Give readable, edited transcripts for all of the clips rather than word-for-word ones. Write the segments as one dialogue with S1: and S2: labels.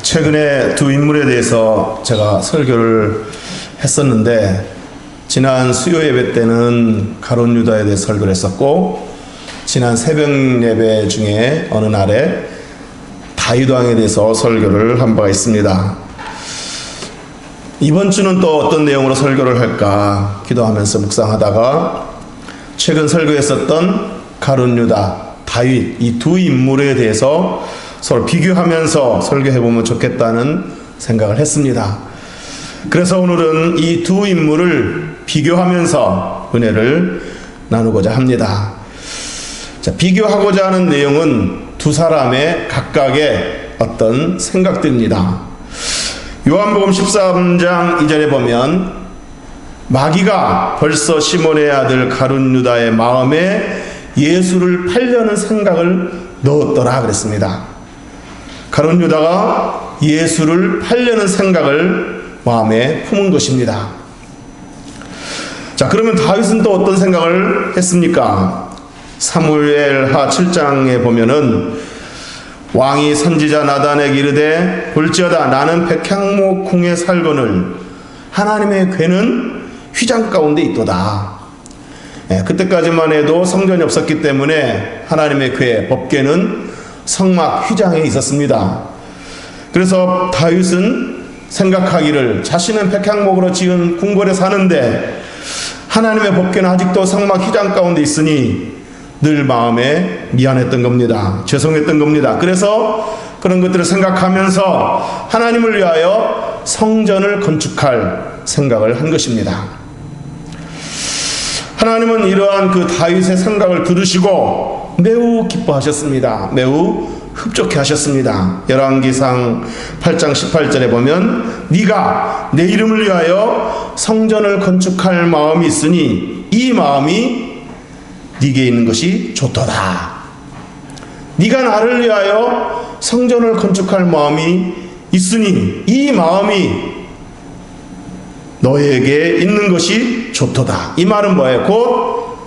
S1: 최근에 두 인물에 대해서 제가 설교를 했었는데, 지난 수요 예배 때는 가룟 유다에 대해 설교를 했었고, 지난 새벽 예배 중에 어느 날에 다윗 왕에 대해서 설교를 한 바가 있습니다. 이번 주는 또 어떤 내용으로 설교를 할까 기도하면서 묵상하다가 최근 설교했었던 가룟 유다, 다윗, 이 두 인물에 대해서 서로 비교하면서 설교해보면 좋겠다는 생각을 했습니다. 그래서 오늘은 이 두 인물을 비교하면서 은혜를 나누고자 합니다. 자, 비교하고자 하는 내용은 두 사람의 각각의 어떤 생각들입니다. 요한복음 13장 2절에 보면 마귀가 벌써 시몬의 아들 가룟 유다의 마음에 예수를 팔려는 생각을 넣었더라 그랬습니다. 가룟 유다가 예수를 팔려는 생각을 마음에 품은 것입니다. 자, 그러면 다윗은 또 어떤 생각을 했습니까? 사무엘하 7장에 보면은 왕이 선지자 나단에게 이르되 볼지어다 나는 백향목 궁에 살거늘 하나님의 궤는 휘장 가운데 있도다. 그때까지만 해도 성전이 없었기 때문에 하나님의 궤, 법궤는 성막 휘장에 있었습니다. 그래서 다윗은 생각하기를 자신은 백향목으로 지은 궁궐에 사는데 하나님의 법궤는 아직도 성막 휘장 가운데 있으니 늘 마음에 미안했던 겁니다. 죄송했던 겁니다. 그래서 그런 것들을 생각하면서 하나님을 위하여 성전을 건축할 생각을 한 것입니다. 하나님은 이러한 그 다윗의 생각을 들으시고 매우 기뻐하셨습니다. 매우 흡족해 하셨습니다. 열왕기상 8장 18절에 보면 네가 내 이름을 위하여 성전을 건축할 마음이 있으니 이 마음이 네게 있는 것이 좋도다. 네가 나를 위하여 성전을 건축할 마음이 있으니 이 마음이 너에게 있는 것이 좋도다. 이 말은 뭐예요? 곧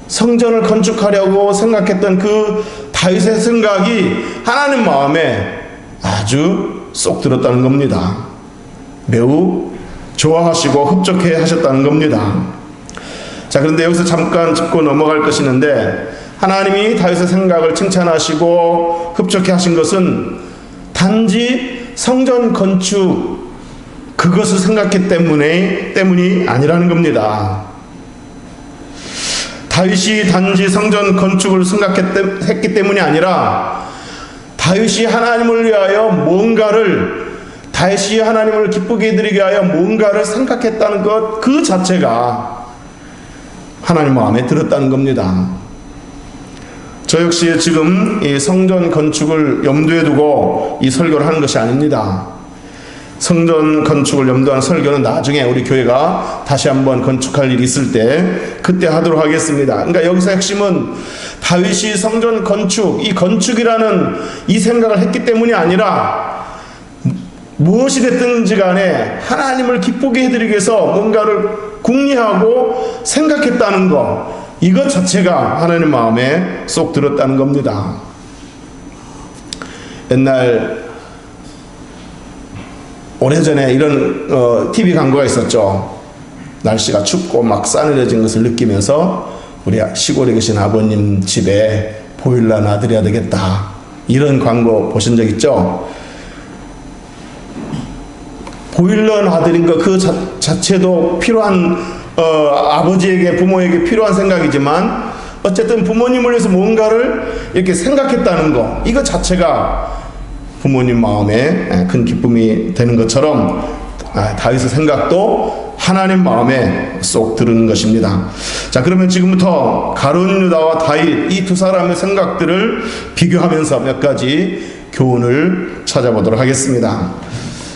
S1: 성전을 건축하려고 생각했던 그 다윗의 생각이 하나님 마음에 아주 쏙 들었다는 겁니다. 매우 좋아하시고 흡족해 하셨다는 겁니다. 자, 그런데 여기서 잠깐 짚고 넘어갈 것이는데, 하나님이 다윗의 생각을 칭찬하시고 흡족해 하신 것은 단지 성전 건축 그것을 생각했기 때문이 아니라는 겁니다. 다윗이 단지 성전 건축을 생각했기 때문이 아니라 다윗이 하나님을 위하여 다윗이 하나님을 기쁘게 해드리기 위하여 뭔가를 생각했다는 것 그 자체가 하나님 마음에 들었다는 겁니다. 저 역시 지금 이 성전 건축을 염두에 두고 이 설교를 하는 것이 아닙니다. 성전 건축을 염두한 설교는 나중에 우리 교회가 다시 한번 건축할 일이 있을 때 그때 하도록 하겠습니다. 그러니까 여기서 핵심은 다윗이 성전 건축, 이 건축이라는 이 생각을 했기 때문이 아니라 무엇이 됐든지 간에 하나님을 기쁘게 해드리기 위해서 뭔가를 궁리하고 생각했다는 것, 이것 자체가 하나님 마음에 쏙 들었다는 겁니다. 옛날 오래전에 이런 TV 광고가 있었죠. 날씨가 춥고 막 싸늘해진 것을 느끼면서 우리 시골에 계신 아버님 집에 보일러 놔드려야 되겠다, 이런 광고 보신 적 있죠? 보일러 놔드린 것 그 자체도 필요한 아버지에게, 부모에게 필요한 생각이지만 어쨌든 부모님을 위해서 뭔가를 이렇게 생각했다는 것, 이것 자체가 부모님 마음에 큰 기쁨이 되는 것처럼 다윗의 생각도 하나님 마음에 쏙 들은 것입니다. 자, 그러면 지금부터 가룟 유다와 다윗, 이 두 사람의 생각들을 비교하면서 몇 가지 교훈을 찾아보도록 하겠습니다.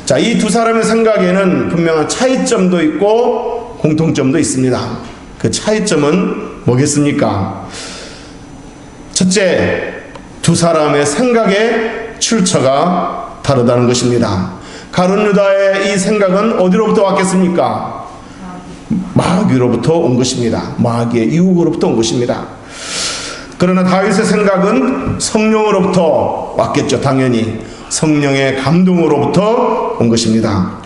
S1: 자, 이 두 사람의 생각에는 분명한 차이점도 있고 공통점도 있습니다. 그 차이점은 뭐겠습니까? 첫째, 두 사람의 생각의 출처가 다르다는 것입니다. 가룟 유다의 이 생각은 어디로부터 왔겠습니까? 마귀로부터 온 것입니다. 마귀의 유혹으로부터 온 것입니다. 그러나 다윗의 생각은 성령으로부터 왔겠죠. 당연히 성령의 감동으로부터 온 것입니다.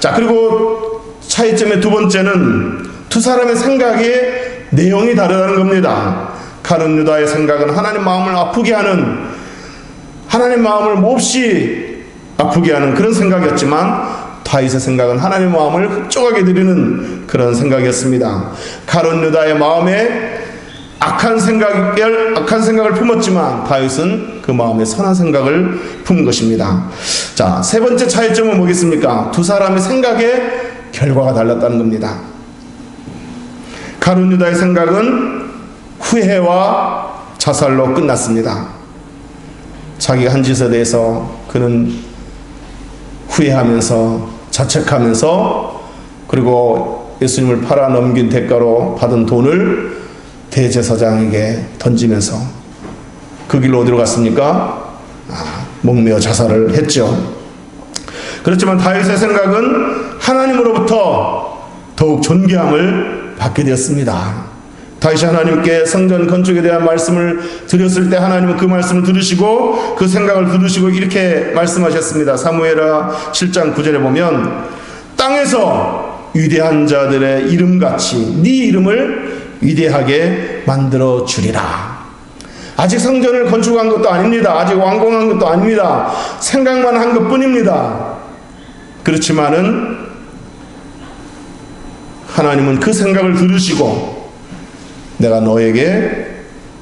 S1: 자, 그리고 차이점의 두 번째는 두 사람의 생각의 내용이 다르다는 겁니다. 가룟 유다의 생각은 하나님 마음을 아프게 하는, 하나님 마음을 몹시 아프게 하는 그런 생각이었지만, 다윗의 생각은 하나님 마음을 흡족하게 드리는 그런 생각이었습니다. 가룟 유다의 마음에 악한 생각을 품었지만 다윗은 그 마음에 선한 생각을 품은 것입니다. 자, 세 번째 차이점은 뭐겠습니까? 두 사람의 생각의 결과가 달랐다는 겁니다. 가룟 유다의 생각은 후회와 자살로 끝났습니다. 자기가 한 짓에 대해서 그는 후회하면서 자책하면서, 그리고 예수님을 팔아 넘긴 대가로 받은 돈을 대제사장에게 던지면서 그 길로 어디로 갔습니까? 목매어 자살을 했죠. 그렇지만 다윗의 생각은 하나님으로부터 더욱 존귀함을 받게 되었습니다. 다윗이 하나님께 성전 건축에 대한 말씀을 드렸을 때 하나님은 그 말씀을 들으시고 그 생각을 들으시고 이렇게 말씀하셨습니다. 사무엘하 7장 9절에 보면 땅에서 위대한 자들의 이름같이 네 이름을 위대하게 만들어 주리라. 아직 성전을 건축한 것도 아닙니다. 아직 완공한 것도 아닙니다. 생각만 한 것뿐입니다. 그렇지만은 하나님은 그 생각을 들으시고 내가 너에게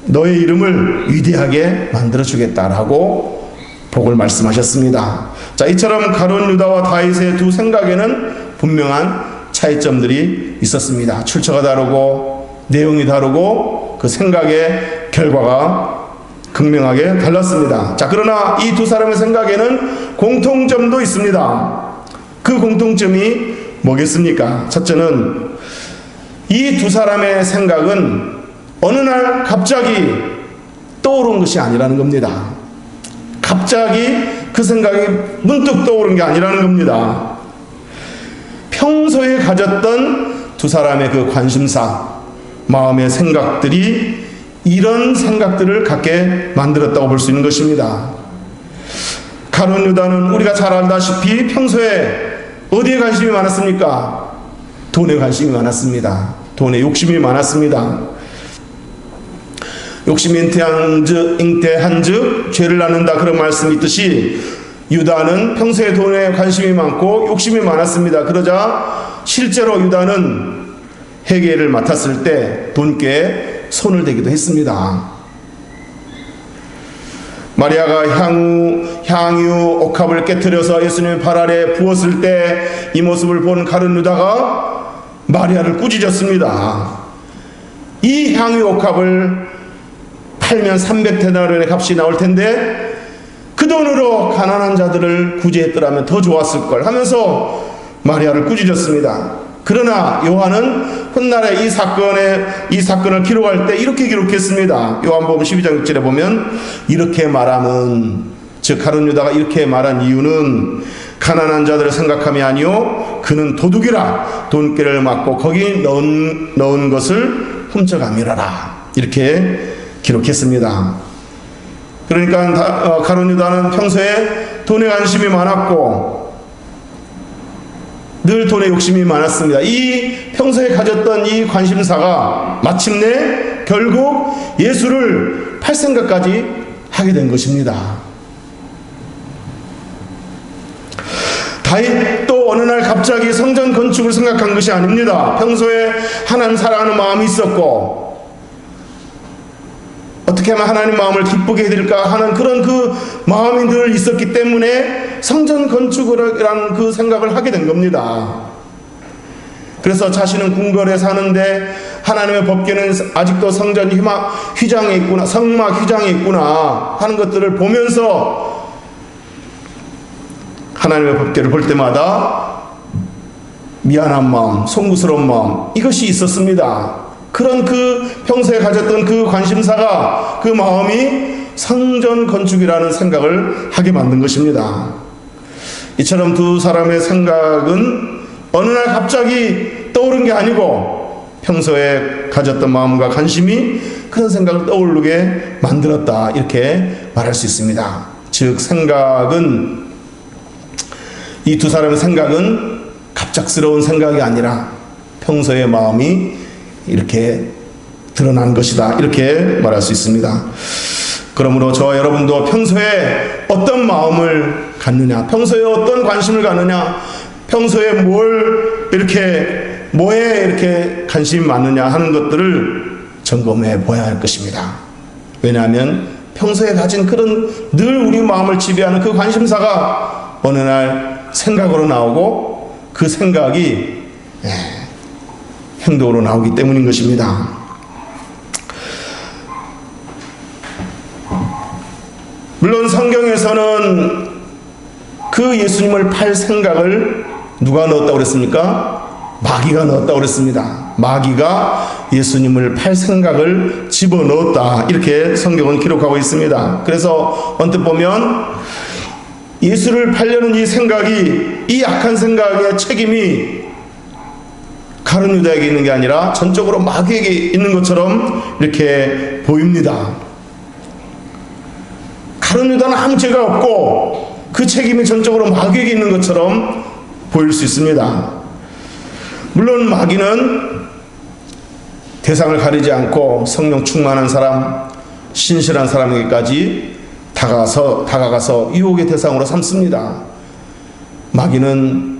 S1: 너의 이름을 위대하게 만들어 주겠다라고 복을 말씀하셨습니다. 자, 이처럼 가룟 유다와 다윗의 두 생각에는 분명한 차이점들이 있었습니다. 출처가 다르고 내용이 다르고 그 생각의 결과가 극명하게 달랐습니다. 자, 그러나 이 두 사람의 생각에는 공통점도 있습니다. 그 공통점이 뭐겠습니까? 첫째는 이 두 사람의 생각은 어느 날 갑자기 떠오른 것이 아니라는 겁니다. 갑자기 그 생각이 문득 떠오른 게 아니라는 겁니다. 평소에 가졌던 두 사람의 그 관심사, 마음의 생각들이 이런 생각들을 갖게 만들었다고 볼 수 있는 것입니다. 가룟 유다는 우리가 잘 알다시피 평소에 어디에 관심이 많았습니까? 돈에 관심이 많았습니다. 돈에 욕심이 많았습니다. 욕심이 잉태한즉 죄를 낳는다, 그런 말씀이 있듯이 유다는 평소에 돈에 관심이 많고 욕심이 많았습니다. 그러자 실제로 유다는 회개를 맡았을 때 돈꾀에 손을 대기도 했습니다. 마리아가 향유 옥합을 깨뜨려서 예수님의 발 아래 부었을 때 이 모습을 본 가룟 유다가 마리아를 꾸짖었습니다. 이 향유 옥합을 팔면 300데나리온의 값이 나올 텐데 그 돈으로 가난한 자들을 구제했더라면 더 좋았을 걸 하면서 마리아를 꾸짖었습니다. 그러나 요한은 훗날에 이 사건을 기록할 때 이렇게 기록했습니다. 요한복음 12장 6절에 보면 이렇게 말함은, 즉 가룟 유다가 이렇게 말한 이유는 가난한 자들을 생각함이 아니요 그는 도둑이라 돈꾀를 맞고 거기 넣은 것을 훔쳐가미라라, 이렇게 기록했습니다. 그러니까 가룟 유다는 평소에 돈에 관심이 많았고 늘 돈에 욕심이 많았습니다. 이 평소에 가졌던 이 관심사가 마침내 결국 예수를 팔 생각까지 하게 된 것입니다. 다윗도 어느 날 갑자기 성전 건축을 생각한 것이 아닙니다. 평소에 하나님 사랑하는 마음이 있었고 어떻게 하면 하나님 마음을 기쁘게 해드릴까 하는 그런 그 마음이 늘 있었기 때문에 성전 건축이라는 그 생각을 하게 된 겁니다. 그래서 자신은 궁궐에 사는데 하나님의 법궤는 아직도 성전 휘장에 있구나, 성막 휘장에 있구나 하는 것들을 보면서 하나님의 법궤를 볼 때마다 미안한 마음, 송구스러운 마음, 이것이 있었습니다. 그런 그 평소에 가졌던 그 관심사가, 그 마음이 성전 건축이라는 생각을 하게 만든 것입니다. 이처럼 두 사람의 생각은 어느 날 갑자기 떠오른 게 아니고 평소에 가졌던 마음과 관심이 그런 생각을 떠오르게 만들었다, 이렇게 말할 수 있습니다. 즉 생각은, 이 두 사람의 생각은 갑작스러운 생각이 아니라 평소의 마음이 이렇게 드러난 것이다, 이렇게 말할 수 있습니다. 그러므로 저와 여러분도 평소에 어떤 마음을 갖느냐, 평소에 어떤 관심을 갖느냐, 평소에 뭐에 이렇게 관심이 많느냐 하는 것들을 점검해 보아야 할 것입니다. 왜냐하면 평소에 가진 그런 늘 우리 마음을 지배하는 그 관심사가 어느 날 생각으로 나오고 그 생각이 행동으로 나오기 때문인 것입니다. 물론 성경에서는 그 예수님을 팔 생각을 누가 넣었다고 그랬습니까? 마귀가 넣었다고 그랬습니다. 마귀가 예수님을 팔 생각을 집어넣었다, 이렇게 성경은 기록하고 있습니다. 그래서 언뜻 보면 예수를 팔려는 이 생각이, 이 악한 생각의 책임이 가룟 유다에게 있는 게 아니라 전적으로 마귀에게 있는 것처럼 이렇게 보입니다. 가룟 유다는 아무 죄가 없고 그 책임이 전적으로 마귀에게 있는 것처럼 보일 수 있습니다. 물론 마귀는 대상을 가리지 않고 성령 충만한 사람, 신실한 사람에게까지 다가가서 유혹의 대상으로 삼습니다. 마귀는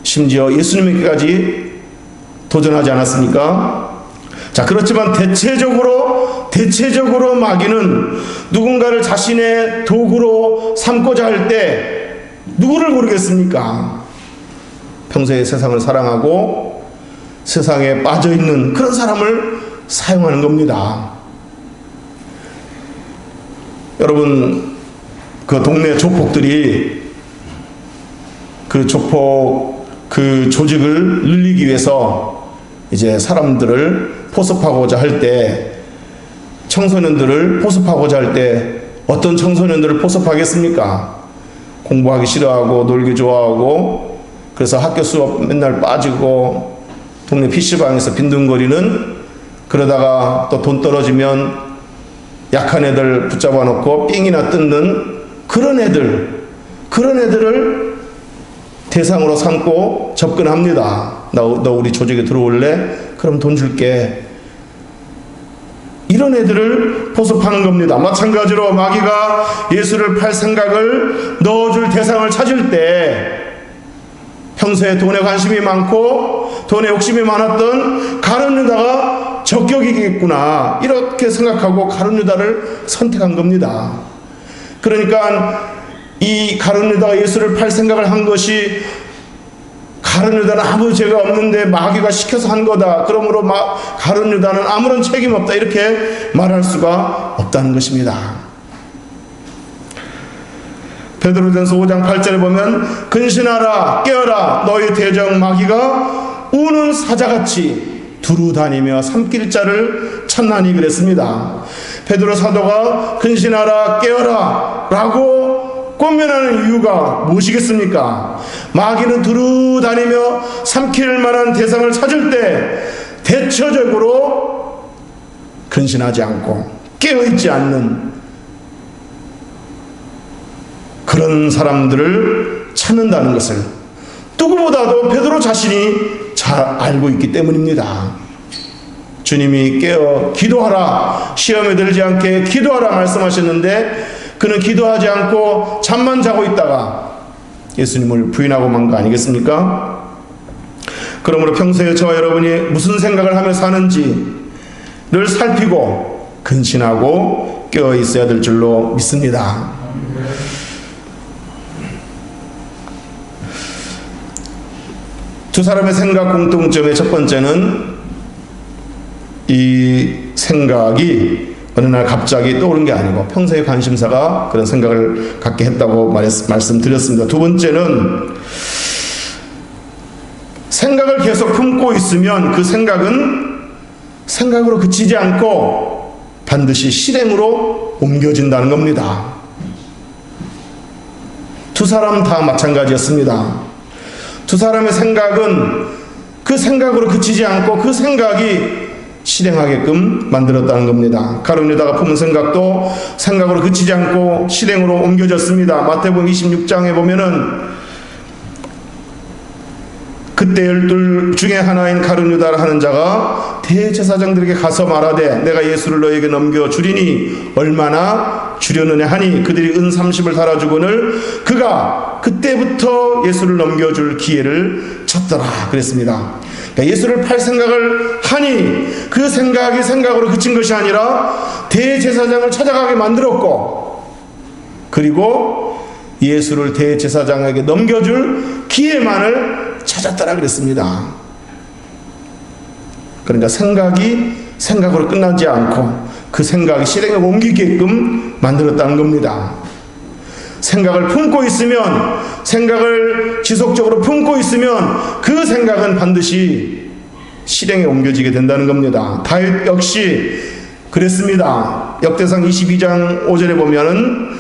S1: 심지어 예수님에게까지 도전하지 않았습니까? 자, 그렇지만 대체적으로 마귀는 누군가를 자신의 도구로 삼고자 할 때 누구를 고르겠습니까? 평소에 세상을 사랑하고 세상에 빠져있는 그런 사람을 사용하는 겁니다. 여러분, 그 동네 조폭들이 그 조직을 늘리기 위해서 이제 사람들을 포섭하고자 할 때, 청소년들을 포섭하고자 할 때 어떤 청소년들을 포섭하겠습니까? 공부하기 싫어하고 놀기 좋아하고, 그래서 학교 수업 맨날 빠지고 동네 PC방에서 빈둥거리는, 그러다가 또 돈 떨어지면 약한 애들 붙잡아 놓고 삥이나 뜯는 그런 애들을 대상으로 삼고 접근합니다. 너 우리 조직에 들어올래? 그럼 돈 줄게. 이런 애들을 포섭하는 겁니다. 마찬가지로 마귀가 예수를 팔 생각을 넣어줄 대상을 찾을 때, 평소에 돈에 관심이 많고 돈에 욕심이 많았던 가룟 유다가 적격이겠구나, 이렇게 생각하고 가룟 유다를 선택한 겁니다. 그러니까 이 가룟 유다가 예수를 팔 생각을 한 것이, 가룟 유다는 아무 죄가 없는데 마귀가 시켜서 한 거다, 그러므로 가룟 유다는 아무런 책임 없다, 이렇게 말할 수가 없다는 것입니다. 베드로전서 5장 8절에 보면 근신하라, 깨어라, 너희 대적 마귀가 우는 사자같이 두루 다니며 삼킬 자를 찾나니, 그랬습니다. 베드로 사도가 근신하라, 깨어라 라고 권면하는 이유가 무엇이겠습니까? 마귀는 두루 다니며 삼킬 만한 대상을 찾을 때 대처적으로 근신하지 않고 깨어있지 않는 그런 사람들을 찾는다는 것을 누구보다도 베드로 자신이 잘 알고 있기 때문입니다. 주님이 깨어 기도하라, 시험에 들지 않게 기도하라 말씀하셨는데, 그는 기도하지 않고 잠만 자고 있다가 예수님을 부인하고 만 거 아니겠습니까? 그러므로 평소에 저와 여러분이 무슨 생각을 하며 사는지를 살피고 근신하고 깨어 있어야 될 줄로 믿습니다. 두 사람의 생각 공통점의 첫 번째는, 이 생각이 어느 날 갑자기 떠오른 게 아니고 평소의 관심사가 그런 생각을 갖게 했다고 말씀드렸습니다. 두 번째는, 생각을 계속 품고 있으면 그 생각은 생각으로 그치지 않고 반드시 실행으로 옮겨진다는 겁니다. 두 사람 다 마찬가지였습니다. 두 사람의 생각은 그 생각으로 그치지 않고 그 생각이 실행하게끔 만들었다는 겁니다. 가룟 유다가 품은 생각도 생각으로 그치지 않고 실행으로 옮겨졌습니다. 마태복음 26장에 보면은 그때 12 중에 하나인 가룟 유다라 하는 자가 대제사장들에게 가서 말하되 내가 예수를 너에게 넘겨주리니 얼마나 주려느냐 하니 그들이 은 30을 달아주거늘 그가 그때부터 예수를 넘겨줄 기회를 쳤더라 그랬습니다. 그러니까 예수를 팔 생각을 하니 그 생각이 생각으로 그친 것이 아니라 대제사장을 찾아가게 만들었고, 그리고 예수를 대제사장에게 넘겨줄 기회만을 찾았더라 그랬습니다. 그러니까 생각이 생각으로 끝나지 않고 그 생각이 실행에 옮기게끔 만들었다는 겁니다. 생각을 품고 있으면, 생각을 지속적으로 품고 있으면 그 생각은 반드시 실행에 옮겨지게 된다는 겁니다. 다윗 역시 그랬습니다. 역대상 22장 5절에 보면은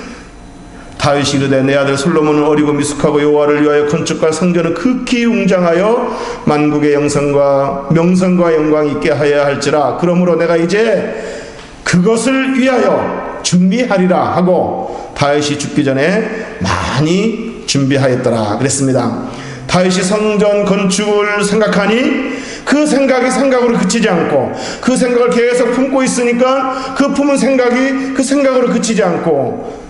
S1: 다윗이 이르되 내 아들 솔로몬은 어리고 미숙하고 여호와를 위하여 건축할 성전을 극히 웅장하여 만국의 명성과 영광이 있게 하여야 할지라 그러므로 내가 이제 그것을 위하여 준비하리라 하고 다윗이 죽기 전에 많이 준비하였더라 그랬습니다. 다윗이 성전 건축을 생각하니 그 생각이 생각으로 그치지 않고 그 생각을 계속 품고 있으니까 그 품은 생각이 그 생각으로 그치지 않고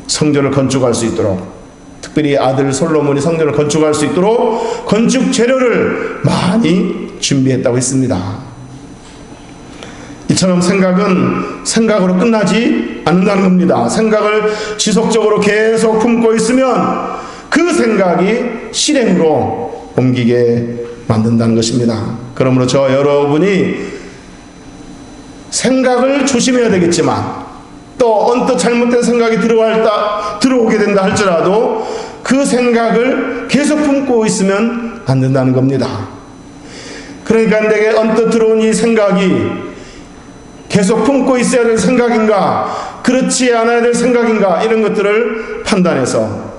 S1: 성전을 건축할 수 있도록, 특별히 아들 솔로몬이 성전을 건축할 수 있도록 건축 재료를 많이 준비했다고 했습니다. 이처럼 생각은 생각으로 끝나지 않는다는 겁니다. 생각을 지속적으로 계속 품고 있으면 그 생각이 실행으로 옮기게 만든다는 것입니다. 그러므로 저 여러분이 생각을 조심해야 되겠지만 또 언뜻 잘못된 생각이 들어오게 된다 할지라도 그 생각을 계속 품고 있으면 안 된다는 겁니다. 그러니까 내게 언뜻 들어온 이 생각이 계속 품고 있어야 될 생각인가, 그렇지 않아야 될 생각인가, 이런 것들을 판단해서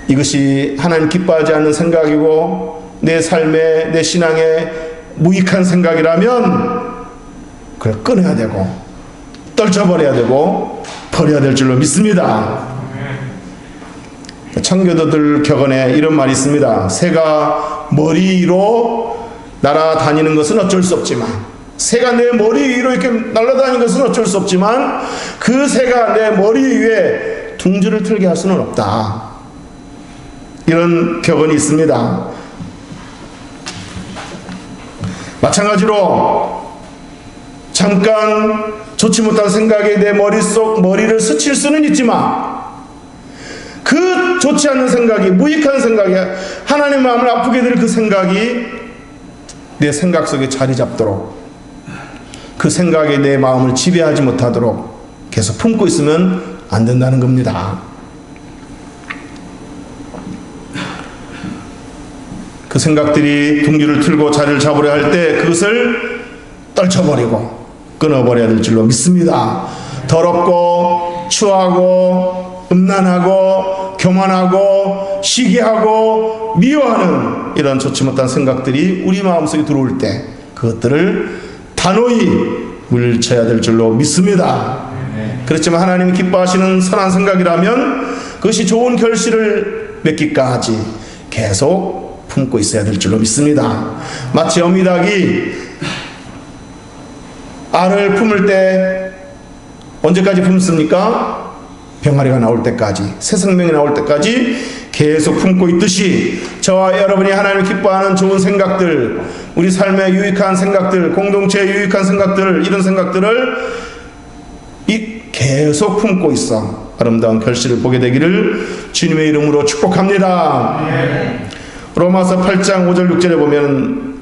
S1: 이것이 하나님 기뻐하지 않는 생각이고 내 삶에, 내 신앙에 무익한 생각이라면 그걸 끊어야 되고 떨쳐버려야 되고 버려야 될 줄로 믿습니다. 청교도들 격언에 이런 말이 있습니다. 새가 머리 위로 날아다니는 것은 어쩔 수 없지만, 새가 내 머리 위로 이렇게 날아다니는 것은 어쩔 수 없지만 그 새가 내 머리 위에 둥지를 틀게 할 수는 없다. 이런 격언이 있습니다. 마찬가지로 잠깐 좋지 못한 생각이 내 머리를 스칠 수는 있지만 그 좋지 않은 생각이, 무익한 생각이, 하나님 마음을 아프게 될 그 생각이 내 생각 속에 자리 잡도록, 그 생각이 내 마음을 지배하지 못하도록 계속 품고 있으면 안 된다는 겁니다. 그 생각들이 둥지를 틀고 자리를 잡으려 할 때 그것을 떨쳐버리고 끊어버려야 될 줄로 믿습니다. 더럽고 추하고 음란하고 교만하고 시기하고 미워하는 이런 좋지 못한 생각들이 우리 마음속에 들어올 때 그것들을 단호히 물리쳐야 될 줄로 믿습니다. 그렇지만 하나님이 기뻐하시는 선한 생각이라면 그것이 좋은 결실을 맺기까지 계속 품고 있어야 될 줄로 믿습니다. 마치 어미닭이 알을 품을 때 언제까지 품습니까? 병아리가 나올 때까지, 새 생명이 나올 때까지 계속 품고 있듯이 저와 여러분이 하나님을 기뻐하는 좋은 생각들, 우리 삶에 유익한 생각들, 공동체에 유익한 생각들, 이런 생각들을 계속 품고 있어 아름다운 결실을 보게 되기를 주님의 이름으로 축복합니다. 로마서 8장 5절 6절에 보면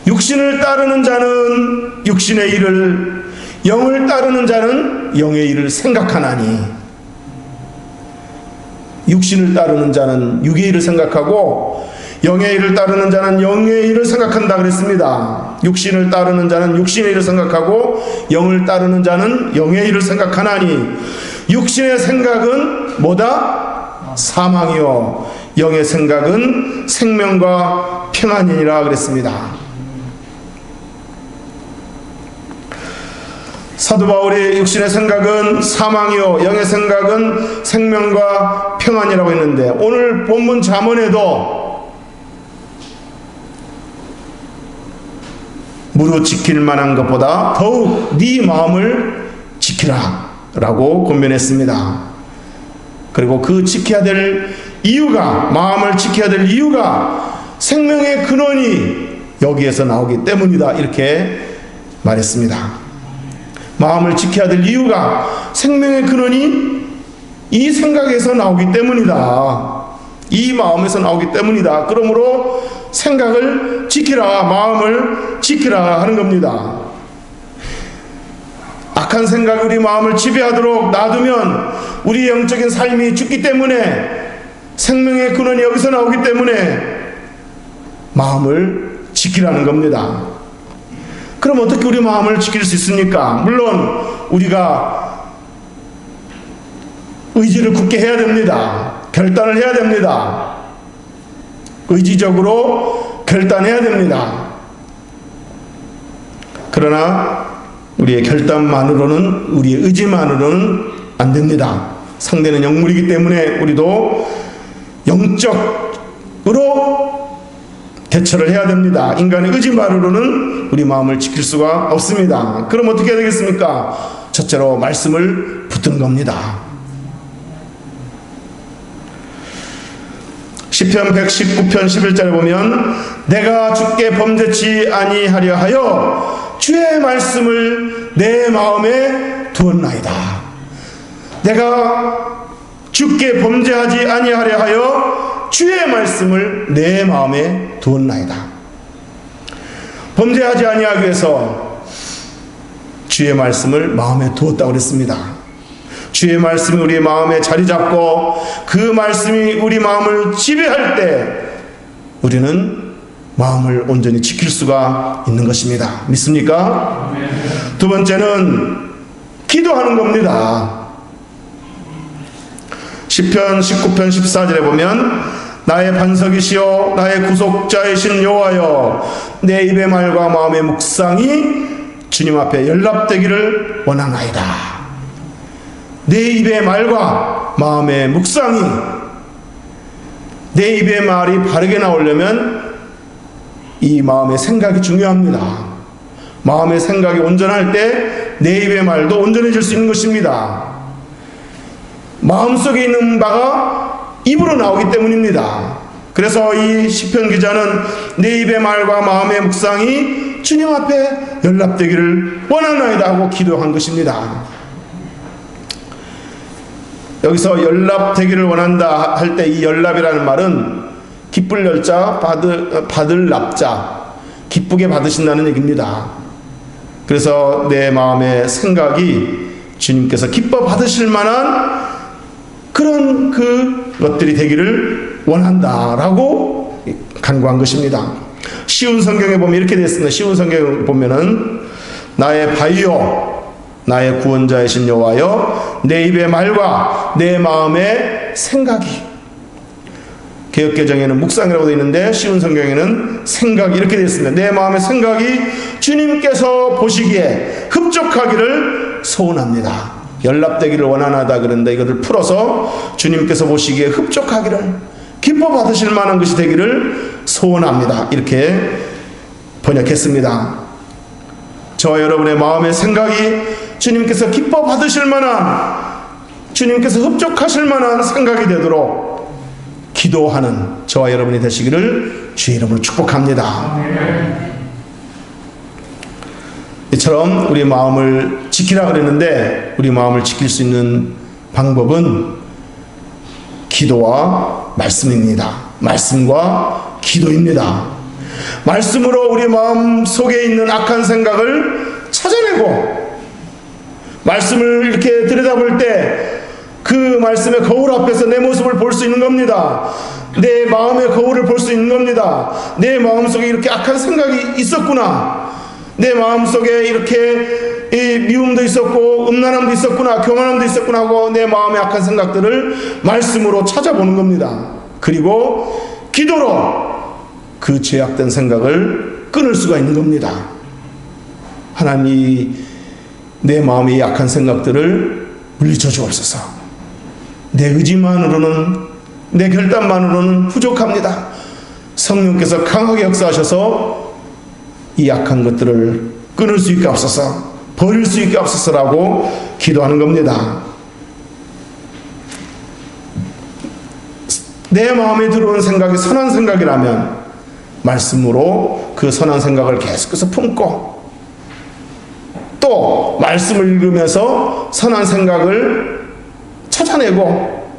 S1: 육신을 따르는 자는 육신의 일을, 영을 따르는 자는 영의 일을 생각하나니, 육신을 따르는 자는 육의 일을 생각하고 영의 일을 따르는 자는 영의 일을 생각한다 그랬습니다. 육신을 따르는 자는 육신의 일을 생각하고 영을 따르는 자는 영의 일을 생각하나니 육신의 생각은 뭐다? 사망이요 영의 생각은 생명과 평안이니라 그랬습니다. 사도 바울의 육신의 생각은 사망이요 영의 생각은 생명과 평안이라고 했는데, 오늘 본문 잠언에도 무릇 지킬 만한 것보다 더욱 네 마음을 지키라 라고 권면했습니다. 그리고 그 지켜야 될 이유가, 마음을 지켜야 될 이유가 생명의 근원이 여기에서 나오기 때문이다, 이렇게 말했습니다. 마음을 지켜야 될 이유가 생명의 근원이 이 생각에서 나오기 때문이다. 이 마음에서 나오기 때문이다. 그러므로 생각을 지키라, 마음을 지키라 하는 겁니다. 악한 생각이 우리 마음을 지배하도록 놔두면 우리 영적인 삶이 죽기 때문에, 생명의 근원이 여기서 나오기 때문에 마음을 지키라는 겁니다. 그럼 어떻게 우리 마음을 지킬 수 있습니까? 물론 우리가 의지를 굳게 해야 됩니다. 결단을 해야 됩니다. 의지적으로 결단해야 됩니다. 그러나 우리의 결단만으로는, 우리의 의지만으로는 안 됩니다. 상대는 영물이기 때문에 우리도 영적으로 대처를 해야 됩니다. 인간의 의지만으로는 우리 마음을 지킬 수가 없습니다. 그럼 어떻게 해야 되겠습니까? 첫째로 말씀을 붙드는 겁니다. 시편 119편 11절에 보면 내가 주께 범죄치 아니하려 하여 주의 말씀을 내 마음에 두었나이다. 내가 주께 범죄하지 아니하려 하여 주의 말씀을 내 마음에 두었나이다. 범죄하지 아니하기 위해서 주의 말씀을 마음에 두었다고 그랬습니다. 주의 말씀이 우리 마음에 자리 잡고 그 말씀이 우리 마음을 지배할 때 우리는 마음을 온전히 지킬 수가 있는 것입니다. 믿습니까? 두 번째는 기도하는 겁니다. 시편 19편 14절에 보면 나의 반석이시여 나의 구속자이신 여호와여 내 입의 말과 마음의 묵상이 주님 앞에 연락되기를 원하나이다. 내 입의 말과 마음의 묵상이, 내 입의 말이 바르게 나오려면 이 마음의 생각이 중요합니다. 마음의 생각이 온전할 때 내 입의 말도 온전해질 수 있는 것입니다. 마음속에 있는 바가 입으로 나오기 때문입니다. 그래서 이 시편 기자는 내 입의 말과 마음의 묵상이 주님 앞에 연락되기를 원하나이다 하고 기도한 것입니다. 여기서 연락되기를 원한다 할 때 이 연락이라는 말은 기쁠 열자 받을 납자, 기쁘게 받으신다는 얘기입니다. 그래서 내 마음의 생각이 주님께서 기뻐 받으실 만한 그런 그것들이 되기를 원한다라고 간구한 것입니다. 쉬운 성경에 보면 이렇게 되어 있습니다. 쉬운 성경에 보면은 나의 바위요 나의 구원자이신 여호와여 내 입의 말과 내 마음의 생각이, 개역개정에는 묵상이라고 되어 있는데 쉬운 성경에는 생각이 이렇게 되어 있습니다. 내 마음의 생각이 주님께서 보시기에 흡족하기를 소원합니다. 연락되기를 원하나다 그런데 이것을 풀어서 주님께서 보시기에 흡족하기를, 기뻐 받으실 만한 것이 되기를 소원합니다. 이렇게 번역했습니다. 저와 여러분의 마음의 생각이 주님께서 기뻐 받으실 만한, 주님께서 흡족하실 만한 생각이 되도록 기도하는 저와 여러분이 되시기를 주의 이름으로 축복합니다. 이처럼 우리 마음을 지키라 그랬는데 우리 마음을 지킬 수 있는 방법은 기도와 말씀입니다. 말씀과 기도입니다. 말씀으로 우리 마음 속에 있는 악한 생각을 찾아내고, 말씀을 이렇게 들여다볼 때 그 말씀의 거울 앞에서 내 모습을 볼 수 있는 겁니다. 내 마음의 거울을 볼 수 있는 겁니다. 내 마음속에 이렇게 악한 생각이 있었구나, 내 마음속에 이렇게 미움도 있었고 음란함도 있었구나, 교만함도 있었구나 하고 내 마음의 악한 생각들을 말씀으로 찾아보는 겁니다. 그리고 기도로 그 죄악된 생각을 끊을 수가 있는 겁니다. 하나님이 내 마음의 약한 생각들을 물리쳐 주옵소서. 내 의지만으로는, 내 결단만으로는 부족합니다. 성령께서 강하게 역사하셔서 이 약한 것들을 끊을 수 있게 하옵소서, 버릴 수 있게 하옵소서라고 기도하는 겁니다. 내 마음에 들어오는 생각이 선한 생각이라면 말씀으로 그 선한 생각을 계속해서 품고, 또 말씀을 읽으면서 선한 생각을 찾아내고,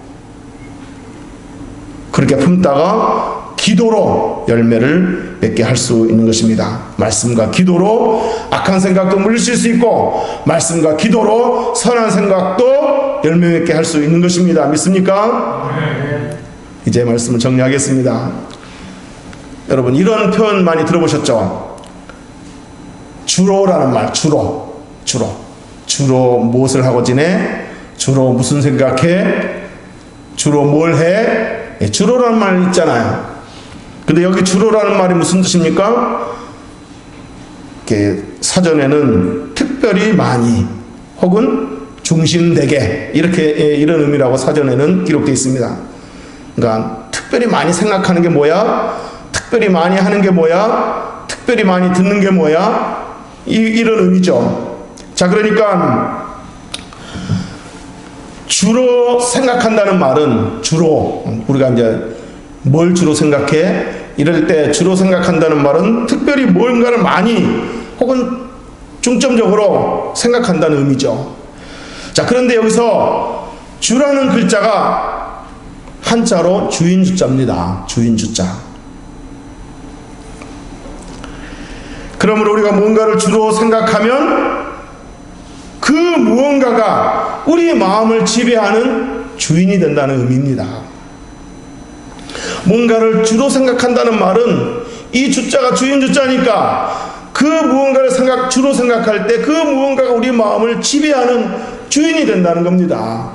S1: 그렇게 품다가 기도로 열매를 맺게 할 수 있는 것입니다. 말씀과 기도로 악한 생각도 물리칠 수 있고, 말씀과 기도로 선한 생각도 열매 맺게 할 수 있는 것입니다. 믿습니까? 네. 이제 말씀을 정리하겠습니다. 여러분, 이런 표현 많이 들어보셨죠? 주로라는 말, 주로 무엇을 하고 지내? 주로 무슨 생각해? 주로 뭘 해? 주로라는 말 있잖아요. 근데 여기 주로라는 말이 무슨 뜻입니까? 이렇게 사전에는 특별히 많이 혹은 중심되게, 이렇게 이런 의미라고 사전에는 기록되어 있습니다. 그러니까 특별히 많이 생각하는 게 뭐야? 특별히 많이 하는 게 뭐야? 특별히 많이 듣는 게 뭐야? 이런 의미죠. 자, 그러니까 주로 생각한다는 말은, 주로 우리가 이제 뭘 주로 생각해? 이럴 때 주로 생각한다는 말은 특별히 뭔가를 많이 혹은 중점적으로 생각한다는 의미죠. 자, 그런데 여기서 주라는 글자가 한자로 주인 주자입니다. 주인 주자. 그러므로 우리가 뭔가를 주로 생각하면 그 무언가가 우리 마음을 지배하는 주인이 된다는 의미입니다. 뭔가를 주로 생각한다는 말은 이 주자가 주인 주자니까 그 무언가를 주로 생각할 때 그 무언가가 우리 마음을 지배하는 주인이 된다는 겁니다.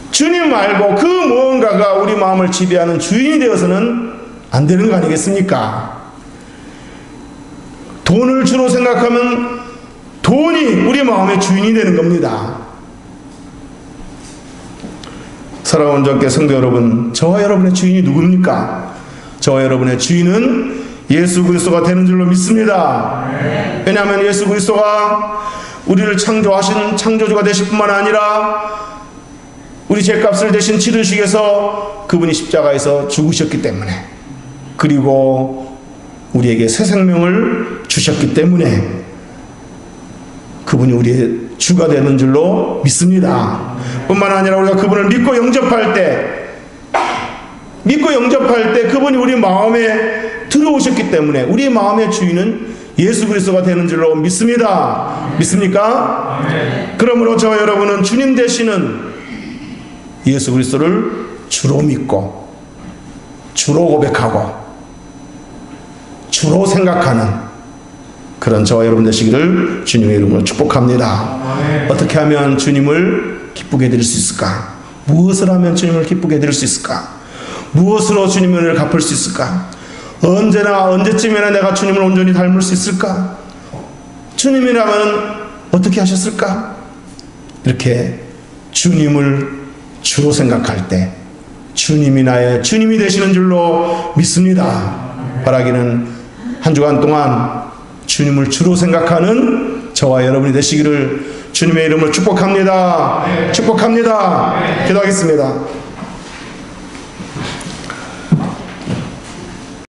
S1: 주님 말고 그 무언가가 우리 마음을 지배하는 주인이 되어서는 안 되는 거 아니겠습니까? 돈을 주로 생각하면 돈이 우리 마음의 주인이 되는 겁니다. 사랑하는 전께 성도 여러분, 저와 여러분의 주인이 누굽니까? 저와 여러분의 주인은 예수 그리스도가 되는 줄로 믿습니다. 왜냐하면 예수 그리스도가 우리를 창조하신 창조주가 되실 뿐만 아니라 우리 죄값을 대신 치르시기 위해서 그분이 십자가에서 죽으셨기 때문에, 그리고 우리에게 새 생명을 주셨기 때문에 그분이 우리의 주가 되는 줄로 믿습니다. 뿐만 아니라 우리가 그분을 믿고 영접할 때 그분이 우리 마음에 들어오셨기 때문에 우리 마음의 주인은 예수 그리스도가 되는 줄로 믿습니다. 믿습니까? 그러므로 저와 여러분은 주님 되시는 예수 그리스도를 주로 믿고 주로 고백하고 주로 생각하는 그런 저와 여러분 되시기를 주님의 이름으로 축복합니다. 어떻게 하면 주님을 기쁘게 해드릴 수 있을까? 무엇을 하면 주님을 기쁘게 해드릴 수 있을까? 무엇으로 주님의 은혜를 갚을 수 있을까? 언제쯤이나 내가 주님을 온전히 닮을 수 있을까? 주님이라면 어떻게 하셨을까? 이렇게 주님을 주로 생각할 때 주님이 나의 주님이 되시는 줄로 믿습니다. 바라기는 한 주간 동안 주님을 주로 생각하는 저와 여러분이 되시기를 주님의 이름으로 축복합니다. 축복합니다. 기도하겠습니다.